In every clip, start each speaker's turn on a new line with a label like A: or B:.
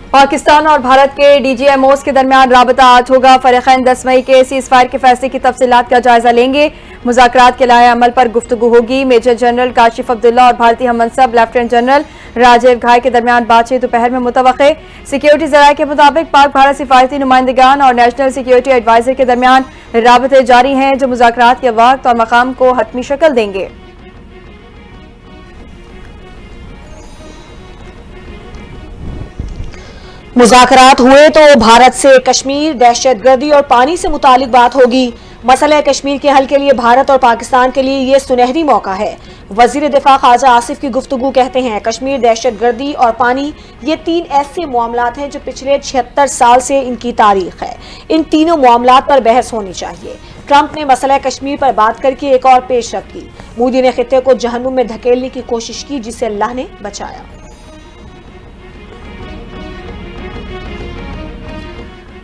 A: पाकिस्तान और भारत के डीजीएमओस के दरमियान राबता आज होगा। फरीकैन 10 मई के सीज फायर के फैसले की तफसीलात का जायजा लेंगे। मुज़ाकरात के लाए अमल पर गुफ्तगू होगी। मेजर जनरल काशिफ अब्दुल्ला और भारतीय हममनसब लेफ्टिनेंट जनरल राजीव घाई के दरमियान बातचीत दोपहर में मुतवक्के। सिक्योरिटी जराये के मुताबिक पाक भारत सिफारती नुमाइंदगान और नेशनल सिक्योरिटी एडवाइजर के दरमियान राबते जारी हैं, जो मुज़ाकरात के वक्त और मकाम को हतमी शक्ल देंगे।
B: मुज़ाकरात हुए तो भारत से कश्मीर, दहशतगर्दी और पानी से मुतालिक बात होगी। मसला कश्मीर के हल के लिए भारत और पाकिस्तान के लिए ये सुनहरी मौका है। वजीर दिफा ख्वाजा आसिफ की गुफ्तगू कहते हैं, कश्मीर, दहशतगर्दी और पानी ये 3 ऐसे मामलात हैं जो पिछले 76 साल से इनकी तारीख है। इन तीनों मामलात पर बहस होनी चाहिए। ट्रंप ने मसला कश्मीर पर बात करके एक और पेशरफ की। मोदी ने खित्ते को जहन्नुम में धकेलने की कोशिश की, जिसे अल्लाह ने बचाया।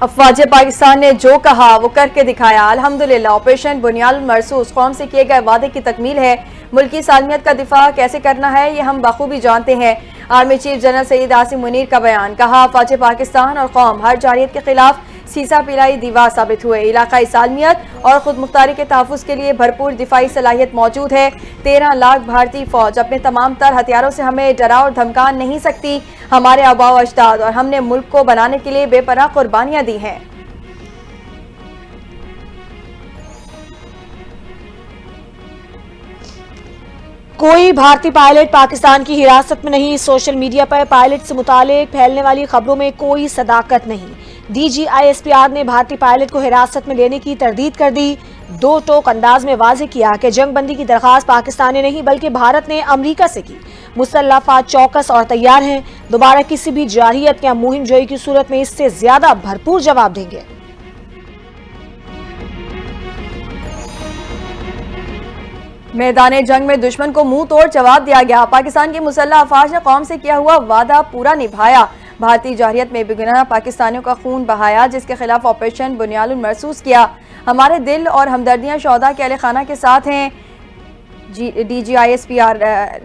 A: अफवाज पाकिस्तान ने जो कहा वो करके दिखाया। अल्हम्दुलिल्लाह ऑपरेशन बुनियाद मरसूस कौम से किए गए वादे की तकमील है। मुल्की सालमियत का दिफा कैसे करना है ये हम बखूबी जानते हैं। Army chief general Syed Asim Munir का बयान। कहा, अफवाज पाकिस्तान और कौम हर जारियत के खिलाफ सीसा पिलाई दीवार साबित हुए। इलाकाई सालमियत और खुद मुख्तारी के तहफ़्फ़ुज़ के लिए भरपूर दिफाई सलाहियत मौजूद है। 13 लाख भारतीय फौज अपने तमाम तर हथियारों से हमें डरा और धमका नहीं सकती। हमारे आबाओ अजदाद और हमने मुल्क को बनाने के लिए बेपनाह कुर्बानियां दी हैं।
B: कोई भारतीय पायलट पाकिस्तान की हिरासत में नहीं। सोशल मीडिया पर पायलट से मुतालिक फैलने वाली खबरों में कोई सदाकत नहीं। DGISPR ने भारतीय पायलट को हिरासत में लेने की तरदीद कर दी। दो टोक अंदाज में वाज़ेह किया कि जंगबंदी की दरख्वास्त पाकिस्तान ने नहीं बल्कि भारत ने अमरीका से की। मुसल्लह अफवाज चौकस और तैयार हैं। दोबारा किसी भी जारहियत या मुहिम जोई की सूरत में इससे ज्यादा भरपूर जवाब देंगे।
A: मैदान जंग में दुश्मन को मुंह तोड़ जवाब दिया गया। पाकिस्तान की मुसल्लह अफवाज ने कौम से किया हुआ वादा पूरा निभाया। भारतीय जारहियत में बेगुनाह पाकिस्तानियों का खून बहाया, जिसके खिलाफ ऑपरेशन बुनियाद महसूस किया। हमारे दिल और हमदर्दियां शौदा के अहले खाना के साथ हैं। DGISPR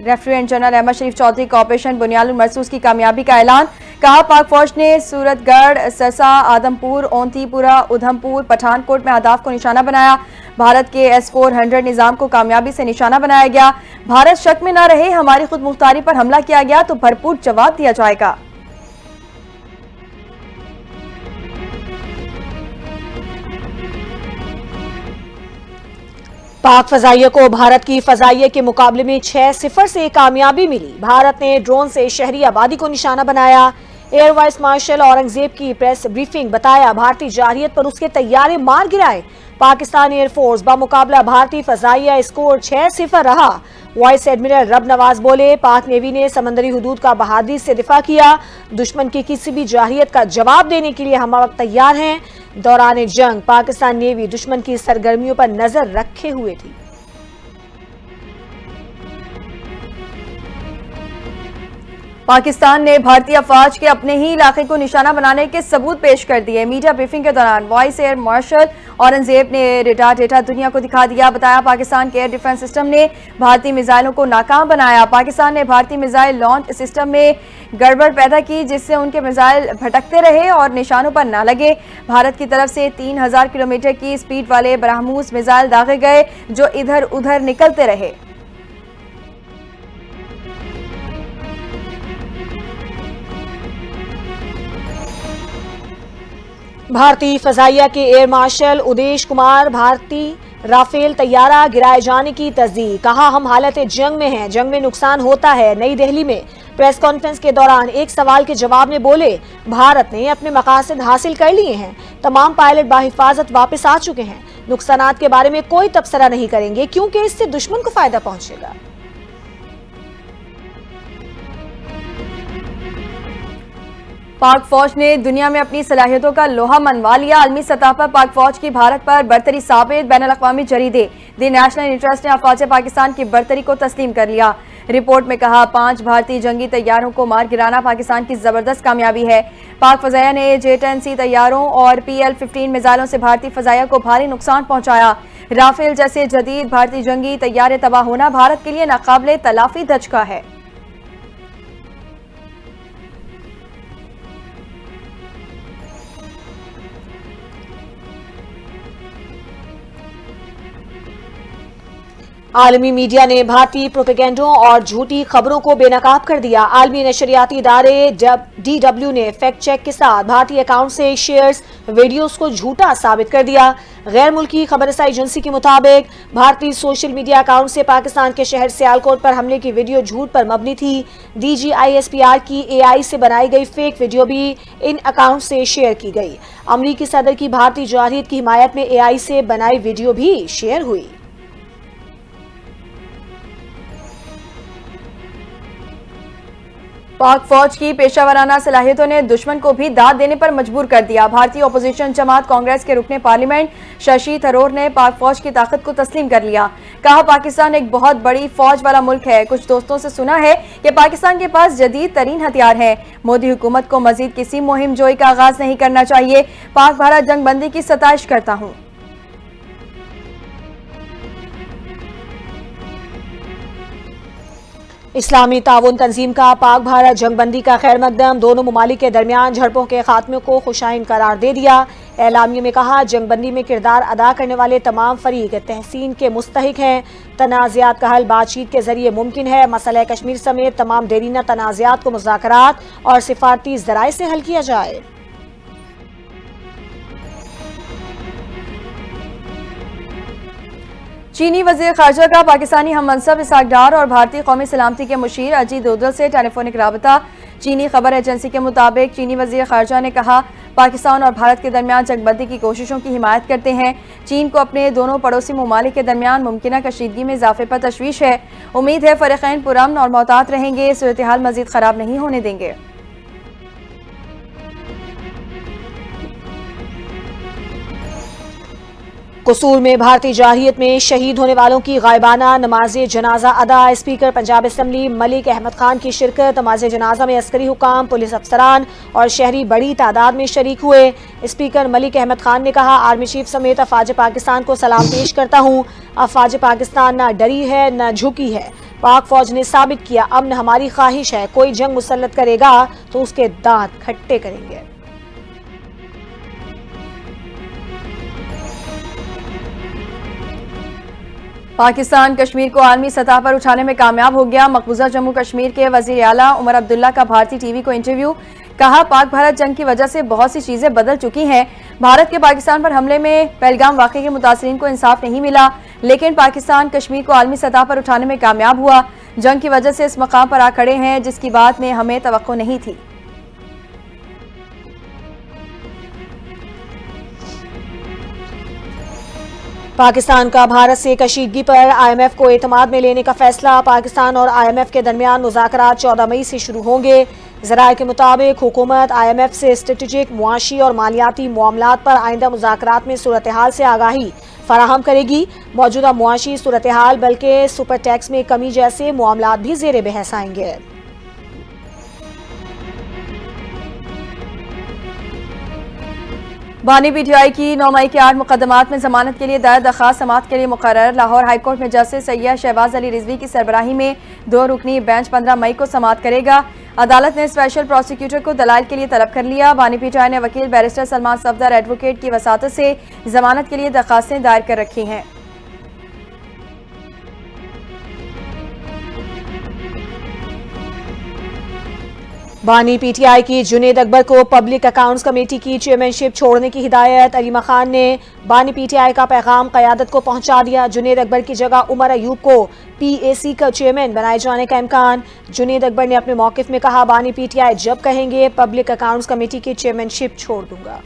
A: लेफ्टिनेंट जनरल अहमद शरीफ चौधरी का ऑपरेशन बुनियाद महसूस की कामयाबी का ऐलान। कहा, पाक फौज ने सूरतगढ़, सरसा, आदमपुर, ओंतीपुरा, उधमपुर, पठानकोट में अहदाफ को निशाना बनाया। भारत के S-400 निजाम को कामयाबी से निशाना बनाया गया। भारत शक में न रहे, हमारी खुद मुख्तारी पर हमला किया गया तो भरपूर जवाब दिया जाएगा।
B: पाक फजाइया को भारत की फजाइया के मुकाबले में 6-0 से कामयाबी मिली। भारत ने ड्रोन से शहरी आबादी को निशाना बनाया। एयर वाइस मार्शल औरंगजेब की प्रेस ब्रीफिंग। बताया, भारतीय जारहियत पर उसके तैयारे मार गिराए। पाकिस्तान एयरफोर्स बामुकाबला भारतीय फजाइया स्कोर 6-0 रहा। वाइस एडमिरल रब नवाज बोले, पाक नेवी ने समंदरी हुदूद का बहादुरी से दिफा किया। दुश्मन की किसी भी जारहियत का जवाब देने के लिए हम वक्त तैयार हैं। दौरान जंग पाकिस्तान नेवी दुश्मन की सरगर्मियों पर नजर रखे हुए थी।
A: पाकिस्तान ने भारतीय अफवाज के अपने ही इलाके को निशाना बनाने के सबूत पेश कर दिए। मीडिया ब्रीफिंग के दौरान वाइस एयर मार्शल औरंगजेब ने रेडार डेटा दुनिया को दिखा दिया। बताया, पाकिस्तान के एयर डिफेंस सिस्टम ने भारतीय मिसाइलों को नाकाम बनाया। पाकिस्तान ने भारतीय मिसाइल लॉन्च सिस्टम में गड़बड़ पैदा की, जिससे उनके मिसाइल भटकते रहे और निशानों पर न लगे। भारत की तरफ से 3000 किलोमीटर की स्पीड वाले ब्रह्मोस मिसाइल दागे गए, जो इधर उधर निकलते रहे।
B: भारतीय फजाइया के एयर मार्शल उदेश कुमार भारतीय राफेल तैयारा गिराए जाने की तस्दीक। कहा, हम हालत जंग में हैं, जंग में नुकसान होता है। नई दिल्ली में प्रेस कॉन्फ्रेंस के दौरान एक सवाल के जवाब में बोले, भारत ने अपने मकासद हासिल कर लिए हैं। तमाम पायलट बाहिफाजत वापस आ चुके हैं। नुकसानात के बारे में कोई तबसरा नहीं करेंगे, क्योंकि इससे दुश्मन को फायदा पहुंचेगा।
A: पाक फौज ने दुनिया में अपनी सलाहियतों का लोहा मनवा लिया। आलमी सतह पर पाक फौज की भारत पर बरतरी साबित। बैनुल-अक़वामी जरीदे द नेशनल इंटरेस्ट ने अफवाज पाकिस्तान की बरतरी को तस्लीम कर लिया। रिपोर्ट में कहा, 5 भारतीय जंगी तैयारों को मार गिराना पाकिस्तान की जबरदस्त कामयाबी है। पाक फजाइया ने J-10C तैयारों और PL-15 मिसाइलों से भारतीय फजाइया को भारी नुकसान पहुंचाया। राफेल जैसे जदीद भारतीय जंगी तैयारे तबाह होना भारत के लिए नाकाबिले तलाफी धचका है।
B: आलमी मीडिया ने भारतीय प्रोपेगेंडों और झूठी खबरों को बेनकाब कर दिया। आलमी नशरियाती इदारे DW ने फैक्ट चेक के साथ भारतीय अकाउंट से शेयर्स वीडियोस को झूठा साबित कर दिया। गैर मुल्की खबरसाई एजेंसी के मुताबिक भारतीय सोशल मीडिया अकाउंट से पाकिस्तान के शहर सियालकोट पर हमले की वीडियो झूठ पर मबनी थी। DGISPR की AI से बनाई गई फेक वीडियो भी इन अकाउंट से शेयर की गई। अमरीकी सदर की भारतीय जारहियत की हिमायत में AI से बनाई वीडियो भी शेयर हुई।
A: पाक फौज की पेशावराना सलाहियतों ने दुश्मन को भी दाद देने पर मजबूर कर दिया। भारतीय अपोजिशन जमात कांग्रेस के रुकने पार्लियामेंट शशि थरूर ने पाक फौज की ताकत को तस्लीम कर लिया। कहा, पाकिस्तान एक बहुत बड़ी फौज वाला मुल्क है। कुछ दोस्तों से सुना है कि पाकिस्तान के पास जदीद तरीन हथियार हैं। मोदी हुकूमत को मजीद किसी मुहिम जोई का आगाज नहीं करना चाहिए। पाक भारत जंगबंदी की सताइश करता हूँ।
B: इस्लामी ताउन तंजीम का पाक भारत जंगबंदी का खैर मकदम दोनों ममालिक के दरमियान झड़पों के खात्मे को खुशाइन करार दे दिया। एलामिया में कहा, जंगबंदी में किरदार अदा करने वाले तमाम फरीक तहसीन के मुस्तहिक हैं। तनाज़ात का हल बातचीत के जरिए मुमकिन है। मसला कश्मीर समेत तमाम देरीना तनाज़ात को मुज़ाकरात और सिफारती ज़राए से हल किया जाए।
A: चीनी वज़ीर ख़ारजा का पाकिस्तानी हम मनसब इसहाक डार और भारतीय कौमी सलामती के मुशीर अजीत दोवल से टेलीफोनिक राबता। चीनी खबर एजेंसी के मुताबिक चीनी वज़ीर ख़ारजा ने कहा, पाकिस्तान और भारत के दरमियान जंगबंदी की कोशिशों की हिमायत करते हैं। चीन को अपने दोनों पड़ोसी ममालिक के दरमियान मुमकिन कशीदगी में इजाफे पर तशवीश है। उम्मीद है फ़रीक़ैन पुरअमन और मोहतात रहेंगे। सूरत हाल मज़ीद ख़राब नहीं होने देंगे।
B: कसूर में भारतीय जारहियत में शहीद होने वालों की गायबाना नमाज जनाजा अदा। स्पीकर पंजाब असम्बली मलिक अहमद खान की शिरकत। नमाज जनाजा में अस्करी हुकाम, पुलिस अफसरान और शहरी बड़ी तादाद में शरीक हुए। स्पीकर मलिक अहमद खान ने कहा, आर्मी चीफ समेत अफवाज पाकिस्तान को सलाम पेश करता हूँ। अफवाज पाकिस्तान न डरी है न झुकी है। पाक फौज ने साबित किया, अमन हमारी ख्वाहिश है। कोई जंग मुसल्लत करेगा तो उसके दांत खट्टे करेंगे।
A: पाकिस्तान कश्मीर को आलमी सतह पर उठाने में कामयाब हो गया। मकबूजा जम्मू कश्मीर के वजीर आला उमर अब्दुल्ला का भारतीय टीवी को इंटरव्यू। कहा, पाक भारत जंग की वजह से बहुत सी चीजें बदल चुकी हैं। भारत के पाकिस्तान पर हमले में पहलगाम वाक़े के मुतासरीन को इंसाफ नहीं मिला, लेकिन पाकिस्तान कश्मीर को आलमी सतह पर उठाने में कामयाब हुआ। जंग की वजह से इस मकाम पर आ खड़े हैं जिसकी बात में हमें तवक्को नहीं थी।
B: पाकिस्तान का भारत से कशीदगी पर IMF को एतमाद में लेने का फैसला। पाकिस्तान और IMF के दरमियान मुज़ाकरात 14 मई से शुरू होंगे। ज़राए के मुताबिक हुकूमत IMF से स्ट्रेटेजिक, मुआशी और मालियाती मामलात पर आइंदा मुज़ाकरात में सूरत हाल से आगाही फराहम करेगी। मौजूदा मुआशी सूरत हाल बल्कि सुपर टैक्स में कमी जैसे मामलात भी ज़ेरे बहस आएंगे।
A: बानी PTI की 9 मई के 8 मुकदमात में जमानत के लिए दायर दरखास्त समाअत के लिए मुकर्रर। लाहौर हाईकोर्ट में जस्टिस सैयद शहबाज अली रिजवी की सरबराही में 2 रुकनी बेंच 15 मई को समाअत करेगा। अदालत ने स्पेशल प्रोसिक्यूटर को दलाइल के लिए तलब कर लिया। बानी PTI ने वकील बैरिस्टर सलमान सफदर एडवोकेट की वसातत से जमानत के लिए दरखास्तें दायर कर रखी हैं।
B: बानी PTI की जुनेद अकबर को पब्लिक अकाउंट्स कमेटी की चेयरमैनशिप छोड़ने की हिदायत। अलीमा खान ने बानी PTI का पैगाम क़यादत को पहुंचा दिया। जुनेद अकबर की जगह उमर अयूब को PAC का चेयरमैन बनाए जाने का इम्कान। जुनेद अकबर ने अपने मौक़िफ़ में कहा, बानी PTI जब कहेंगे पब्लिक अकाउंट्स कमेटी की चेयरमैनशिप छोड़ दूंगा।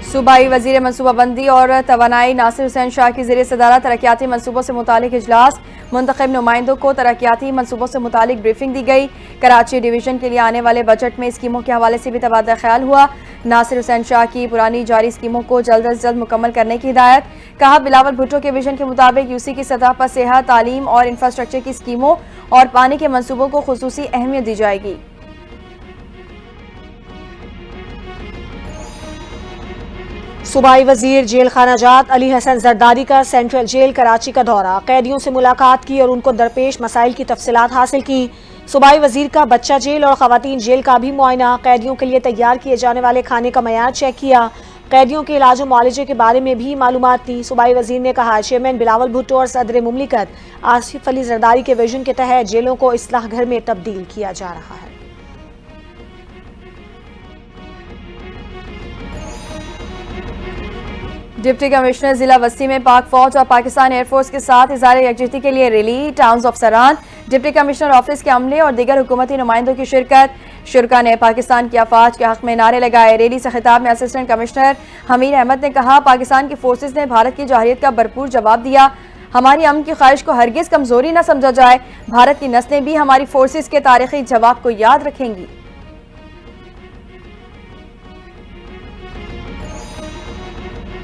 A: सूबाई वजीर मनसूबाबंदी और तवानाई नासिर हुसैन शाह की ज़ेरे सदारत तरक्याती मनसूबों से मुतालिक इजलास। मुंतखब नुमाइंदों को तरक्याती मनसूबों से मुतालिक ब्रीफिंग दी गई। कराची डिवीजन के लिए आने वाले बजट में स्कीमों के हवाले से भी तबादला ख्याल हुआ। नासिर हुसैन शाह की पुरानी जारी स्कीमों को जल्द अज जल्द मुकम्मल करने की हिदायत। कहा, बिलावल भुट्टो के विजन के मुताबिक UC की सतह पर सेहत, तालीम और इंफ्रास्ट्रक्चर की स्कीमों और पानी के मनसूबों को खुसूसी अहमियत दी जाएगी।
B: सूबाई वजीर जेल खाना जात अली हसन जरदारी का सेंट्रल जेल कराची का दौरा। कैदियों से मुलाकात की और उनको दरपेश मसाइल की तफसीलात हासिल की। सूबाई वजीर का बच्चा जेल और खवातीन जेल का भी मुआयना। कैदियों के लिए तैयार किए जाने वाले खाने का मयार चेक किया। कैदियों के इलाज और मुआवजे के बारे में भी मालूमात दी। सूबाई वजीर ने कहा, चेयरमैन बिलावल भुट्टो और सदर मुमलिकत आसिफ अली जरदारी के विजन के तहत जेलों को इस्लाह घर में तब्दील किया जा रहा है।
A: डिप्टी कमिश्नर जिला वस्ती में पाक फौज और पाकिस्तान एयरफोर्स के साथ इज़हार यकजहती के लिए रैली। टाउन्स ऑफ सरान डिप्टी कमिश्नर ऑफिस के अमले और दीगर हुकूमती नुमाइंदों की शिरकत। शुरका ने पाकिस्तान की अफवाज के हक में नारे लगाए। रैली से खिताब में असिस्टेंट कमिश्नर हमीर अहमद ने कहा, पाकिस्तान की फोर्सेज ने भारत की जौहरियत का भरपूर जवाब दिया। हमारी अमन की ख्वाहिश को हरगिज कमजोरी न समझा जाए। भारत की नस्लें भी हमारी फोर्सेज के तारीखी जवाब को याद रखेंगी।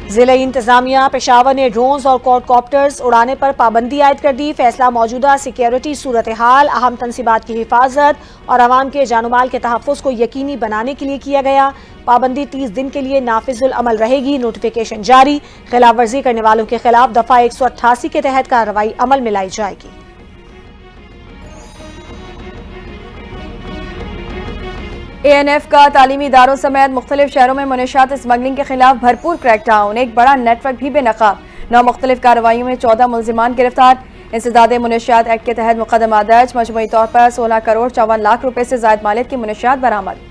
B: जिला इंतजामिया पेशावर ने ड्रोन्स और क्वाडकॉप्टर्स उड़ाने पर पाबंदी आयद कर दी। फैसला मौजूदा सिक्योरिटी सूरत हाल, अहम तनसीबात की हिफाजत और आवाम के जानमाल के तहफ़्फ़ुज़ को यकीनी बनाने के लिए किया गया। पाबंदी 30 दिन के लिए नाफिजुल अमल रहेगी। नोटिफिकेशन जारी। खिलाफ वर्जी करने वालों के खिलाफ दफा 188 के तहत कार्रवाई अमल में लाई जाएगी।
A: ANF का तालीमी इदारों समेत मुख्तलिफ शहरों में मुनशियात स्मगलिंग के खिलाफ भरपूर क्रैकडाउन। एक बड़ा नेटवर्क भी बेनकाब। 9 मुख्तलिफ कार्रवाइयों में 14 मुल्जिमान गिरफ्तार। इंसदाद मुनशियात एक्ट के तहत मुकदमा दर्ज। मजमूई तौर पर 16 करोड़ 54 लाख रुपए से जायद मालियत की मुनशियात बरामद।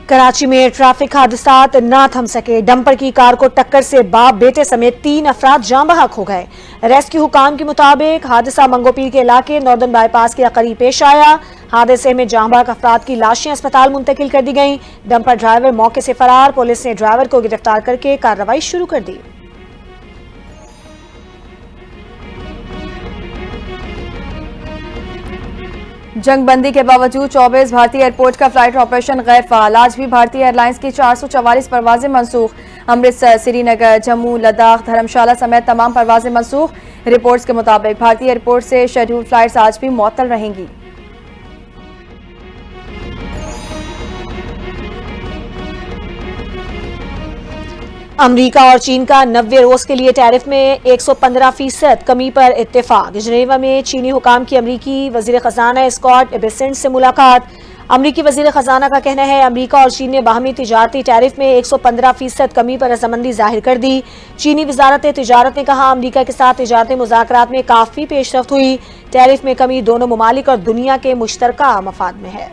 B: कराची में ट्रैफिक हादसात न थम सके। डंपर की कार को टक्कर से बाप बेटे समेत 3 अफराद जाँ बहक हो गए। रेस्क्यू हुकाम के मुताबिक हादसा मंगोपीर के इलाके नॉर्दर्न बाईपास के करीब पेश आया। हादसे में जाँ बहक अफराद की लाशें अस्पताल मुंतकिल कर दी गईं। डंपर ड्राइवर मौके से फरार। पुलिस ने ड्राइवर को गिरफ्तार करके कार्रवाई शुरू कर दी।
A: जंगबंदी के बावजूद 24 भारतीय एयरपोर्ट का फ्लाइट ऑपरेशन गैर फाल। आज भी भारतीय एयरलाइंस की 444 परवाजें मनसूख। अमृतसर, श्रीनगर, जम्मू, लद्दाख, धर्मशाला समेत तमाम परवाजें मनसूख। रिपोर्ट्स के मुताबिक भारतीय एयरपोर्ट से शेड्यूल फ्लाइट्स आज भी मुअत्तल रहेंगी।
B: अमरीका और चीन का 90 रोज के लिए टैरिफ में 115% कमी पर इत्तेफाक। जेनेवा में चीनी हुकाम की अमरीकी वजीर खजाना स्कॉट बेसेंट से मुलाकात। अमरीकी वजीर खजाना का कहना है, अमरीका और चीन ने बाहमी तिजारती टैरिफ में 115% कमी पर रजामंदी जाहिर कर दी। चीनी वजारत तिजारत ने कहा, अमरीका के साथ तिजारती मुज़ाकरात में काफी पेशरफ्त हुई। टैरिफ में कमी दोनों ममालिक और दुनिया के मुश्तरका मफाद में है।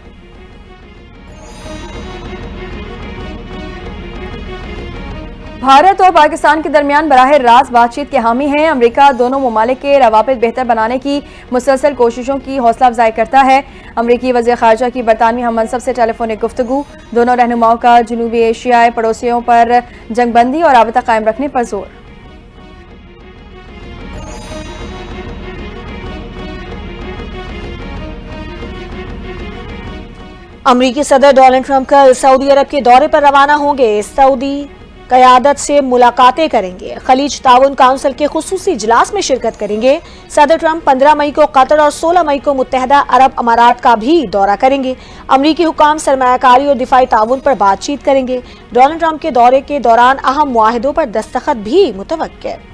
A: भारत और पाकिस्तान के दरमियान बराह रास्त बातचीत के हामी हैं। अमरीका दोनों ममालिक के रवाबित बेहतर बनाने की मुसलसल कोशिशों की हौसला अफजाई करता है। अमरीकी वज़ीर ख़ारजा की बरतानवी हम मनसब से टेलीफोनिक गुफ्तगू। दोनों रहनुमाओं का जनूबी एशियाई पड़ोसियों पर जंगबंदी और राबता कायम रखने पर जोर।
B: अमरीकी सदर डोनाल्ड ट्रंप कल सऊदी अरब के दौरे पर रवाना होंगे। सऊदी क़यादत से मुलाकातें करेंगे। खलीज ताउन काउंसिल के खुसूसी इजलास में शिरकत करेंगे। सदर ट्रंप 15 मई को कतर और 16 मई को मुत्तहदा अरब अमारात का भी दौरा करेंगे। अमरीकी हुकाम सरमायाकारी और दिफाई ताउन पर बातचीत करेंगे। डोनाल्ड ट्रंप के दौरे के दौरान अहम मुआहिदों पर दस्तखत भी मुतवक्किल।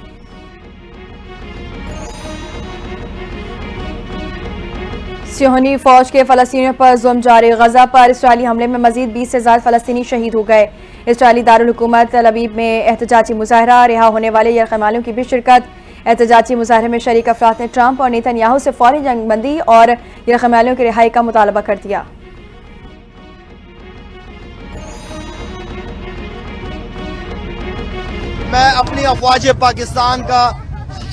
A: सियोनी फौज के फलस्तीनियों पर जुल्म जारी। गजा पर इसराइली हमले में मजीद 20 से ज्यादा फलस्तीनी शहीद हो गए। इसराइली दारुल हुकूमत तल अवीव में एहतजाजी मुजाहरा। रिहा होने वाले यरगमालियों की भी शिरकत। एहतजाजी मुजाहरे में शरीक अफराद ने ट्रंप और नेतन्याहू से फौरी जंगबंदी और यरगमालियों की रिहाई का मुतालबा कर दिया।
C: मैं अपनी अफवाज पाकिस्तान का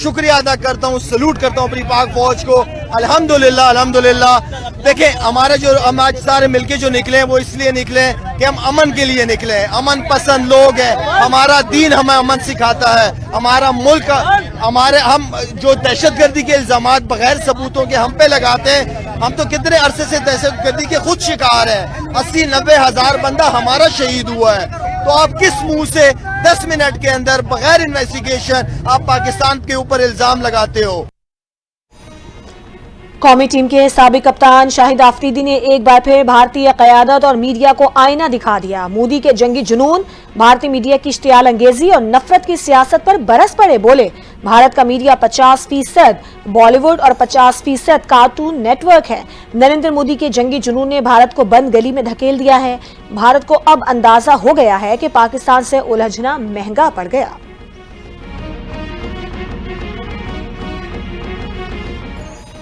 C: शुक्रिया अदा करता हूँ, सलूट करता हूँ अपनी पाक फौज को। अल्हम्दुलिल्लाह अल्हम्दुलिल्लाह। देखें, हमारे जो हम आज सारे मिलके जो निकले हैं वो इसलिए निकले हैं कि हम अमन के लिए निकले हैं। अमन पसंद लोग हैं। हमारा दीन हमें अमन सिखाता है। हमारा मुल्क हम जो दहशतगर्दी के इल्जामात बगैर सबूतों के हम पे लगाते हैं, हम तो कितने अरसे से दहशतगर्दी के खुद शिकार हैं। 80-90 हजार बंदा हमारा शहीद हुआ है। तो आप किस मुंह से 10 मिनट के अंदर बगैर इन्वेस्टिगेशन आप पाकिस्तान के ऊपर इल्जाम लगाते हो?
B: कौमी टीम के साबिक कप्तान शाहिद आफरीदी ने एक बार फिर भारतीय क़यादत और मीडिया को आईना दिखा दिया। मोदी के जंगी जुनून, भारतीय मीडिया की इश्तियाल अंगेजी और नफरत की सियासत पर बरस पड़े। बोले, भारत का मीडिया 50% बॉलीवुड और 50% कार्टून नेटवर्क है। नरेंद्र मोदी के जंगी जुनून ने भारत को बंद गली में धकेल दिया है। भारत को अब अंदाजा हो गया है कि पाकिस्तान से उलझना महंगा पड़ गया।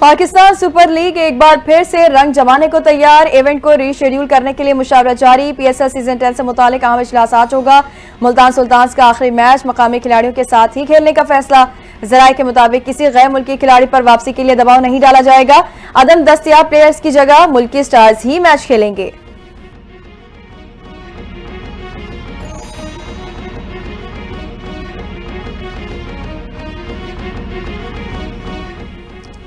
A: पाकिस्तान सुपर लीग एक बार फिर से रंग जमाने को तैयार। इवेंट को रीशेड्यूल करने के लिए मुशावरा जारी। PSL सीजन 10 से मुतालिक अहम इजलास आज होगा। मुल्तान सुल्तान्स का आखिरी मैच मकामी खिलाड़ियों के साथ ही खेलने का फैसला। जराये के मुताबिक किसी गैर मुल्की खिलाड़ी पर वापसी के लिए दबाव नहीं डाला जाएगा। अदम दस्तयाब प्लेयर्स की जगह मुल्की स्टार्स ही मैच खेलेंगे।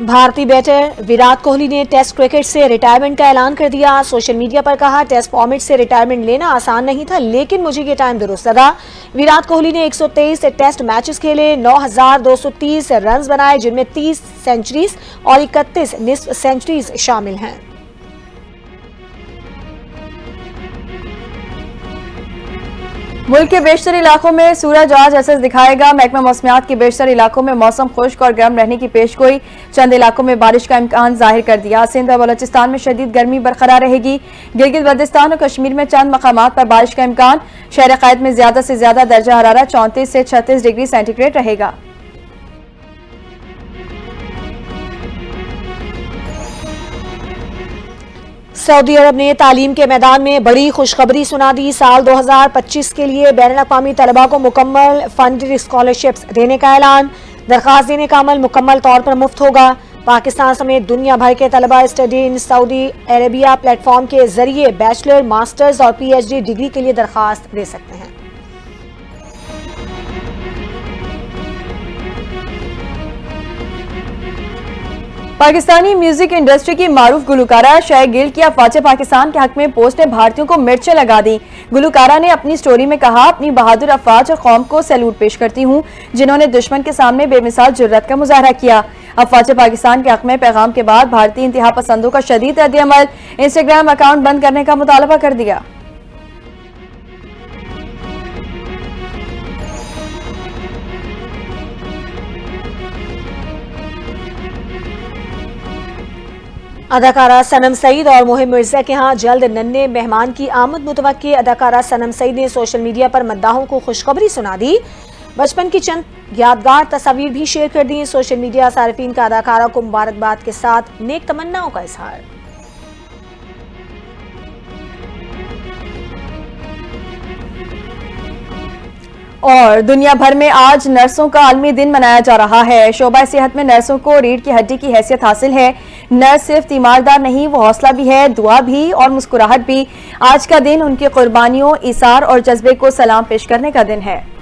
B: भारतीय बैटर विराट कोहली ने टेस्ट क्रिकेट से रिटायरमेंट का ऐलान कर दिया। सोशल मीडिया पर कहा, टेस्ट फॉर्मेट से रिटायरमेंट लेना आसान नहीं था, लेकिन मुझे ये टाइम दुरुस्त लगा। विराट कोहली ने 123 टेस्ट मैचेस खेले, 9,230 रन बनाए, जिनमें 30 सेंचुरीज और 31 निस्फ सेंचुरीज शामिल हैं।
A: मुल्क के बेशतर इलाकों में सूरज आज असर दिखाएगा। महकमा मौसमियात के बेशतर इलाकों में मौसम खुश्क और गर्म रहने की पेशगोई। चंद इलाकों में बारिश का इम्कान जाहिर कर दिया। सिंध और बलोचिस्तान में शदीद गर्मी बरकरार रहेगी। गिलगित बल्तिस्तान और कश्मीर में चंद मकामात पर बारिश का इम्कान। शहर क़ायद में ज्यादा से ज्यादा दर्जा हरारत 34 से 36 डिग्री सेंटीग्रेड रहेगा।
B: सऊदी अरब ने तालीम के मैदान में बड़ी खुशखबरी सुना दी। साल 2025 के लिए बैनुल-अक़वामी तलबा को मुकम्मल फंडेड स्कॉलरशिप्स देने का ऐलान। दरखास्त देने का अमल मुकम्मल तौर पर मुफ्त होगा। पाकिस्तान समेत दुनिया भर के तलबा study in Saudi Arabia platform के जरिए बैचलर, मास्टर्स और PhD डिग्री के लिए दरखास्त दे सकते हैं।
A: पाकिस्तानी म्यूजिक इंडस्ट्री की मारूफ गुलकारा शाय गिल की अफवाज पाकिस्तान के हक में पोस्ट ने भारतीयों को मिर्चें लगा दी। गुलकारा ने अपनी स्टोरी में कहा, अपनी बहादुर अफवाज और कौम को सैल्यूट पेश करती हूँ, जिन्होंने दुश्मन के सामने बेमिसाल जुर्रत का मुजाहरा किया। अफवाज पाकिस्तान के हक में पैगाम के बाद भारतीय इंतहा पसंदों का शदीद रद्द-ए-अमल। इंस्टाग्राम अकाउंट बंद करने का मुतालबा कर दिया।
B: अदाकारा सनम सईद और मोहिम मिर्जा के यहाँ जल्द नन्हे मेहमान की आमद मुतवक्की। अदाकारा सनम सईद ने सोशल मीडिया पर मद्दाहों को खुशखबरी सुना दी। बचपन की चंद यादगार तस्वीर भी शेयर कर दी। सोशल मीडिया सारिफीन का अदाकारा को मुबारकबाद के साथ नेक तमन्नाओं का इजहार।
A: और दुनिया भर में आज नर्सों का आलमी दिन मनाया जा रहा है। शोबा सेहत में नर्सों को रीढ़ की हड्डी की हैसियत हासिल है। नर्स सिर्फ तीमारदार नहीं, वो हौसला भी है, दुआ भी और मुस्कुराहट भी। आज का दिन उनकी कुर्बानियों, इसार और जज्बे को सलाम पेश करने का दिन है।